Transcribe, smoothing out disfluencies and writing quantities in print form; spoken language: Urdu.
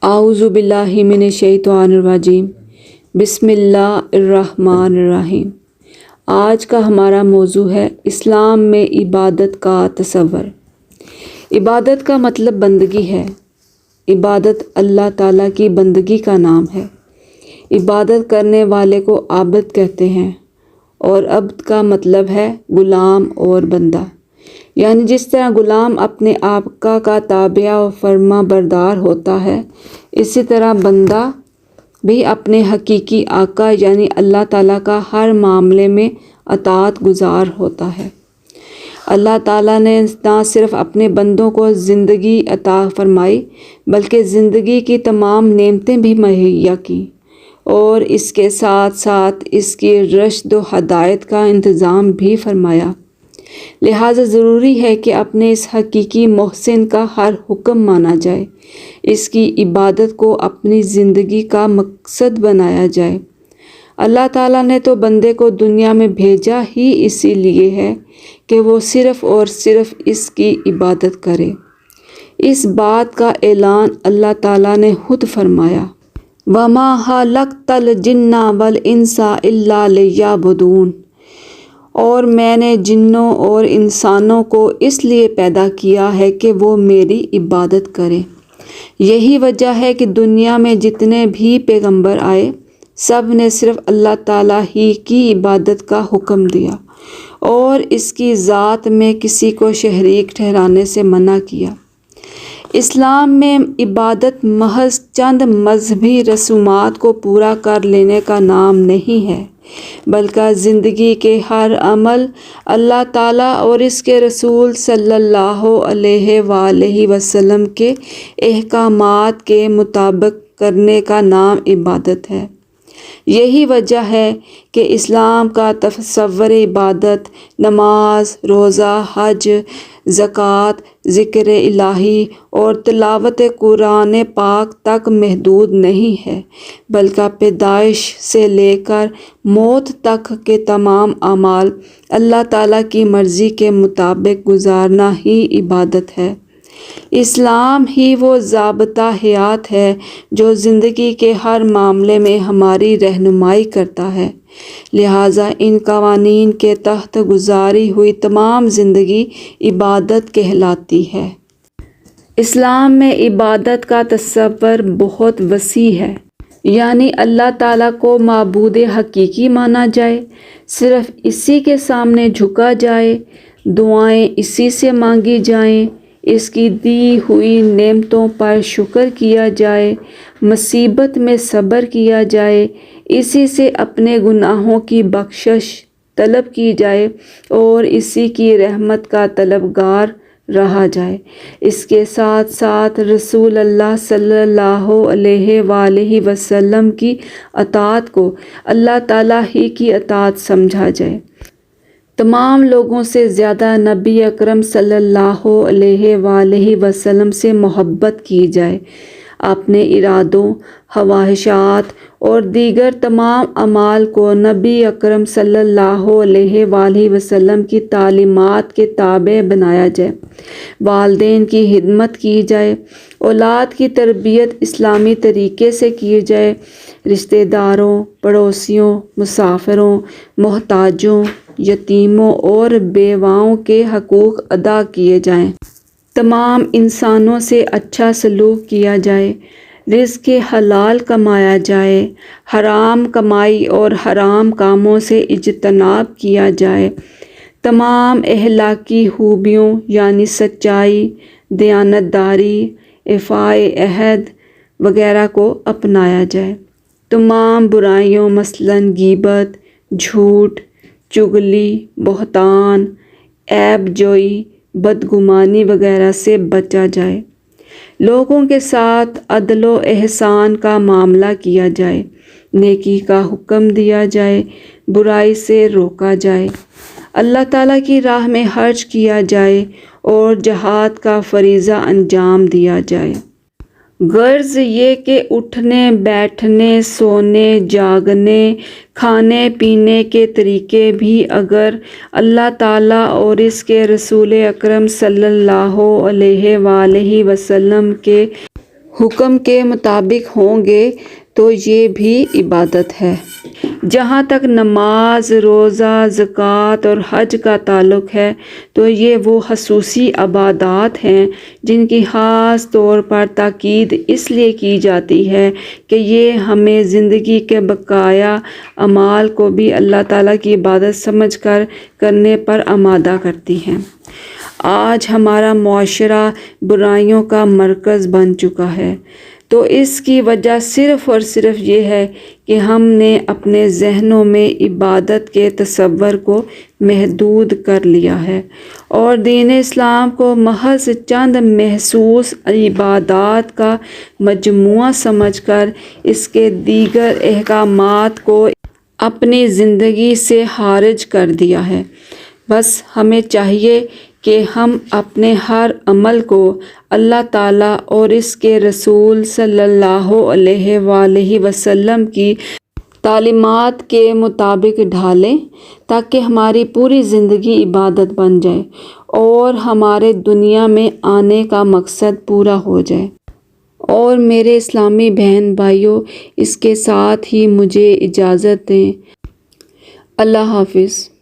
اعوذ باللہ من الشیطان الرجیم، بسم اللہ الرحمن الرحیم۔ آج کا ہمارا موضوع ہے اسلام میں عبادت کا تصور۔ عبادت کا مطلب بندگی ہے۔ عبادت اللہ تعالیٰ کی بندگی کا نام ہے۔ عبادت کرنے والے کو عابد کہتے ہیں، اور عبد کا مطلب ہے غلام اور بندہ، یعنی جس طرح غلام اپنے آقا کا تابع و فرما بردار ہوتا ہے، اسی طرح بندہ بھی اپنے حقیقی آقا یعنی اللہ تعالیٰ کا ہر معاملے میں اطاعت گزار ہوتا ہے۔ اللہ تعالیٰ نے نہ صرف اپنے بندوں کو زندگی عطا فرمائی بلکہ زندگی کی تمام نعمتیں بھی مہیا کیں، اور اس کے ساتھ ساتھ اس کی رشد و ہدایت کا انتظام بھی فرمایا۔ لہٰذا ضروری ہے کہ اپنے اس حقیقی محسن کا ہر حکم مانا جائے، اس کی عبادت کو اپنی زندگی کا مقصد بنایا جائے۔ اللہ تعالیٰ نے تو بندے کو دنیا میں بھیجا ہی اسی لیے ہے کہ وہ صرف اور صرف اس کی عبادت کرے۔ اس بات کا اعلان اللہ تعالیٰ نے خود فرمایا، وَمَا خَلَقْتُ الْجِنَّ وَالْإِنسَ إِلَّا لِيَعْبُدُونِ، اور میں نے جنوں اور انسانوں کو اس لیے پیدا کیا ہے کہ وہ میری عبادت کریں۔ یہی وجہ ہے کہ دنیا میں جتنے بھی پیغمبر آئے، سب نے صرف اللہ تعالیٰ ہی کی عبادت کا حکم دیا اور اس کی ذات میں کسی کو شریک ٹھہرانے سے منع کیا۔ اسلام میں عبادت محض چند مذہبی رسومات کو پورا کر لینے کا نام نہیں ہے، بلکہ زندگی کے ہر عمل اللہ تعالیٰ اور اس کے رسول صلی اللہ علیہ وآلہ وسلم کے احکامات کے مطابق کرنے کا نام عبادت ہے۔ یہی وجہ ہے کہ اسلام کا تصور عبادت نماز، روزہ، حج، زکوٰۃ، ذکر الہی اور تلاوت قرآن پاک تک محدود نہیں ہے، بلکہ پیدائش سے لے کر موت تک کے تمام اعمال اللہ تعالیٰ کی مرضی کے مطابق گزارنا ہی عبادت ہے۔ اسلام ہی وہ ضابطہ حیات ہے جو زندگی کے ہر معاملے میں ہماری رہنمائی کرتا ہے، لہٰذا ان قوانین کے تحت گزاری ہوئی تمام زندگی عبادت کہلاتی ہے۔ اسلام میں عبادت کا تصور بہت وسیع ہے، یعنی اللہ تعالیٰ کو معبود حقیقی مانا جائے، صرف اسی کے سامنے جھکا جائے، دعائیں اسی سے مانگی جائیں، اس کی دی ہوئی نعمتوں پر شکر کیا جائے، مصیبت میں صبر کیا جائے، اسی سے اپنے گناہوں کی بخشش طلب کی جائے اور اسی کی رحمت کا طلبگار رہا جائے۔ اس کے ساتھ ساتھ رسول اللہ صلی اللہ علیہ وآلہ وسلم کی اطاعت کو اللہ تعالیٰ ہی کی اطاعت سمجھا جائے۔ تمام لوگوں سے زیادہ نبی اکرم صلی اللہ علیہ وآلہ وسلم سے محبت کی جائے، اپنے ارادوں، خواہشات اور دیگر تمام اعمال کو نبی اکرم صلی اللہ علیہ وآلہ وسلم کی تعلیمات کے تابع بنایا جائے، والدین کی خدمت کی جائے، اولاد کی تربیت اسلامی طریقے سے کی جائے، رشتہ داروں، پڑوسیوں، مسافروں، محتاجوں، یتیموں اور بیواؤں کے حقوق ادا کیے جائیں، تمام انسانوں سے اچھا سلوک کیا جائے، رزق حلال کمایا جائے، حرام کمائی اور حرام کاموں سے اجتناب کیا جائے، تمام اخلاقی خوبیوں یعنی سچائی، دیانتداری، ایفائے عہد وغیرہ کو اپنایا جائے، تمام برائیوں مثلاً غیبت، جھوٹ، چغلی، بہتان، عیب جوئی، بدگمانی وغیرہ سے بچا جائے، لوگوں کے ساتھ عدل و احسان کا معاملہ کیا جائے، نیکی کا حکم دیا جائے، برائی سے روکا جائے، اللہ تعالیٰ کی راہ میں خرچ کیا جائے اور جہاد کا فریضہ انجام دیا جائے۔ غرض یہ کہ اٹھنے، بیٹھنے، سونے، جاگنے، کھانے پینے کے طریقے بھی اگر اللہ تعالیٰ اور اس کے رسول اکرم صلی اللہ علیہ وآلہ وسلم کے حکم کے مطابق ہوں گے تو یہ بھی عبادت ہے۔ جہاں تک نماز، روزہ، زکوٰۃ اور حج کا تعلق ہے تو یہ وہ خصوصی عبادات ہیں جن کی خاص طور پر تاکید اس لیے کی جاتی ہے کہ یہ ہمیں زندگی کے بقایا اعمال کو بھی اللہ تعالیٰ کی عبادت سمجھ کر کرنے پر آمادہ کرتی ہیں۔ آج ہمارا معاشرہ برائیوں کا مرکز بن چکا ہے، تو اس کی وجہ صرف اور صرف یہ ہے کہ ہم نے اپنے ذہنوں میں عبادت کے تصور کو محدود کر لیا ہے اور دین اسلام کو محض چند محسوس عبادات کا مجموعہ سمجھ کر اس کے دیگر احکامات کو اپنی زندگی سے خارج کر دیا ہے۔ بس ہمیں چاہیے کہ ہم اپنے ہر عمل کو اللہ تعالیٰ اور اس کے رسول صلی اللہ علیہ وآلہ وسلم کی تعلیمات کے مطابق ڈھالیں تاکہ ہماری پوری زندگی عبادت بن جائے اور ہمارے دنیا میں آنے کا مقصد پورا ہو جائے۔ اور میرے اسلامی بہن بھائیوں، اس کے ساتھ ہی مجھے اجازت دیں۔ اللہ حافظ۔